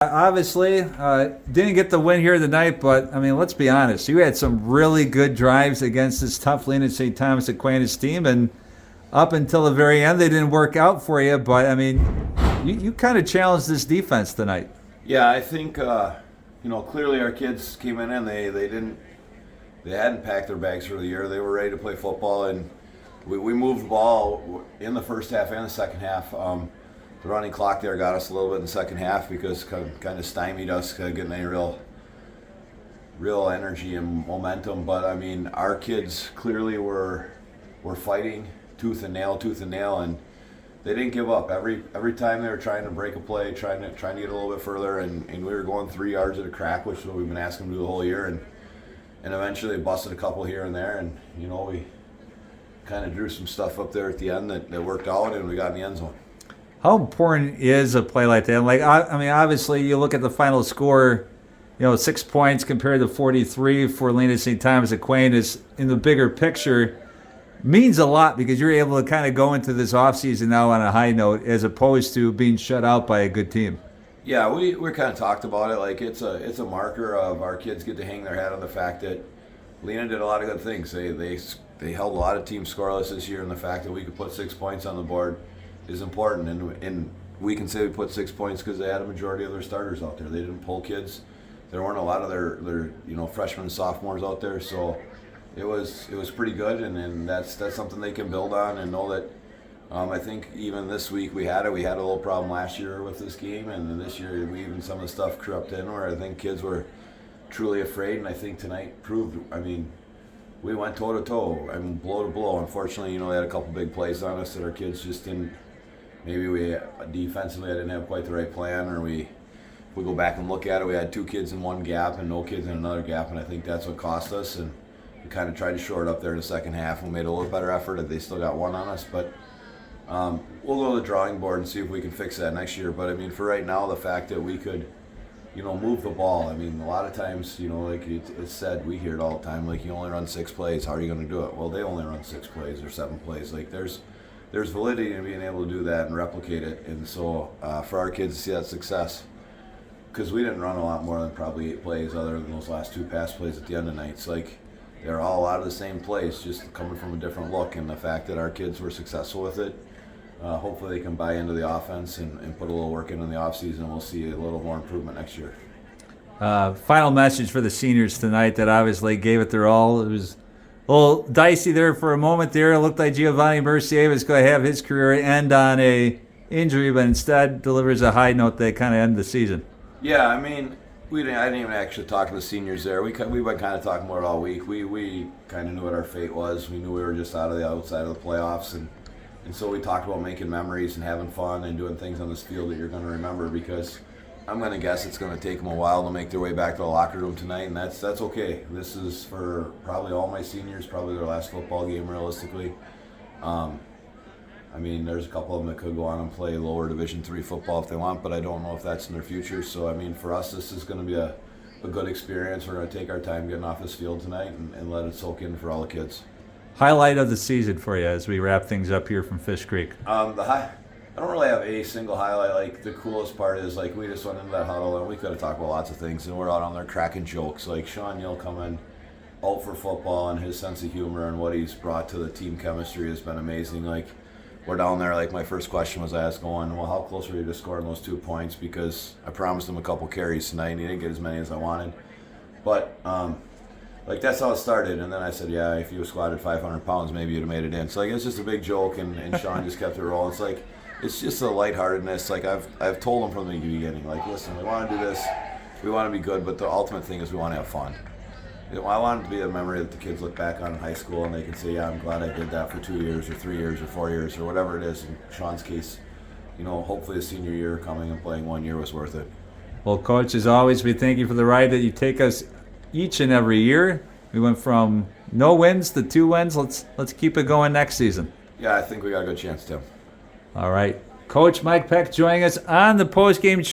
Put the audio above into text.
Obviously, didn't get the win here tonight, but I mean, let's be honest. You had some really good drives against this tough Lena St. Thomas Aquinas team, and up until the very end, they didn't work out for you. But I mean, you kind of challenged this defense tonight. Yeah, I think clearly our kids came in and they hadn't packed their bags for the year. They were ready to play football, and we moved the ball in the first half and the second half. The running clock there got us a little bit in the second half because kind of stymied us getting any real energy and momentum. But I mean, our kids clearly were fighting tooth and nail, and they didn't give up. Every time they were trying to break a play, trying to get a little bit further, and we were going 3 yards at a crack, which is what we've been asking them to do the whole year. And eventually they busted a couple here and there, and we kind of drew some stuff up there at the end that worked out, and we got in the end zone. How important is a play like that? Like, I mean, obviously, you look at the final score, 6 points compared to 43 for Lena St. Thomas Aquinas. In the bigger picture, means a lot because you're able to kind of go into this offseason now on a high note as opposed to being shut out by a good team. Yeah, we kind of talked about it. Like, it's a marker of our kids get to hang their hat on the fact that Lena did a lot of good things. They held a lot of teams scoreless this year, and the fact that we could put 6 points on the board is important, and we can say we put 6 points because they had a majority of their starters out there. They didn't pull kids. There weren't a lot of their freshmen and sophomores out there, so it was pretty good, and that's something they can build on and know that. I think even this week we had a little problem last year with this game, and then this year some of the stuff crept in where I think kids were truly afraid, and I think tonight proved. I mean, we went toe to toe, blow to blow. Unfortunately, they had a couple big plays on us that our kids just didn't. Maybe we defensively I didn't have quite the right plan, or if we go back and look at it, we had 2 kids in one gap and no kids in another gap, and I think that's what cost us. And we kind of tried to shore it up there in the second half. We made a little better effort. They still got one on us, but we'll go to the drawing board and see if we can fix that next year. But I mean, for right now, the fact that we could, move the ball. I mean, a lot of times, like it's said, we hear it all the time. Like, you only run 6 plays. How are you going to do it? Well, they only run 6 plays or 7 plays. Like, there's validity in being able to do that and replicate it. And so for our kids to see that success, because we didn't run a lot more than probably 8 plays other than those last 2 pass plays at the end of the night. It's like they're all out of the same place, just coming from a different look. And the fact that our kids were successful with it, hopefully they can buy into the offense and put a little work in the offseason, and we'll see a little more improvement next year. Final message for the seniors tonight that obviously gave it their all. It was a little dicey there for a moment there. It looked like Giovanni Mercier was going to have his career end on a injury, but instead delivers a high note that kind of end the season. Yeah, I mean, I didn't even actually talk to the seniors there. We've been kind of talking about it all week. We kind of knew what our fate was. We knew we were just out of the outside of the playoffs, and so we talked about making memories and having fun and doing things on this field that you're going to remember, because I'm going to guess it's going to take them a while to make their way back to the locker room tonight, and that's okay. This is for probably all my seniors, probably their last football game realistically. I mean, there's a couple of them that could go on and play lower Division III football if they want, but I don't know if that's in their future. So, I mean, for us, this is going to be a good experience. We're going to take our time getting off this field tonight and let it soak in for all the kids. Highlight of the season for you as we wrap things up here from Fish Creek. I don't really have a single highlight. Like, the coolest part is, like, we just went into that huddle and we could have talked about lots of things, and we're out on there cracking jokes. Like, Sean Yill coming out for football, and his sense of humor and what he's brought to the team chemistry has been amazing. Like, we're down there, like, my first question was asked going, well, how close were you to scoring those 2 points? Because I promised him a couple carries tonight, and he didn't get as many as I wanted. But, like, that's how it started. And then I said, yeah, if you squatted 500 pounds, maybe you'd have made it in. So, like, it's just a big joke, and Sean just kept it rolling. It's like, it's just a lightheartedness. Like, I've told him from the beginning, like, listen, we want to do this, we want to be good, but the ultimate thing is we want to have fun. I want it to be a memory that the kids look back on in high school and they can say, yeah, I'm glad I did that for 2 years or 3 years or 4 years or whatever it is. In Sean's case, hopefully the senior year coming and playing 1 year was worth it. Well, Coach, as always, we thank you for the ride that you take us each and every year. We went from no wins to 2 wins. Let's keep it going next season. Yeah, I think we got a good chance, Tim. All right. Coach Mike Peck joining us on the post-game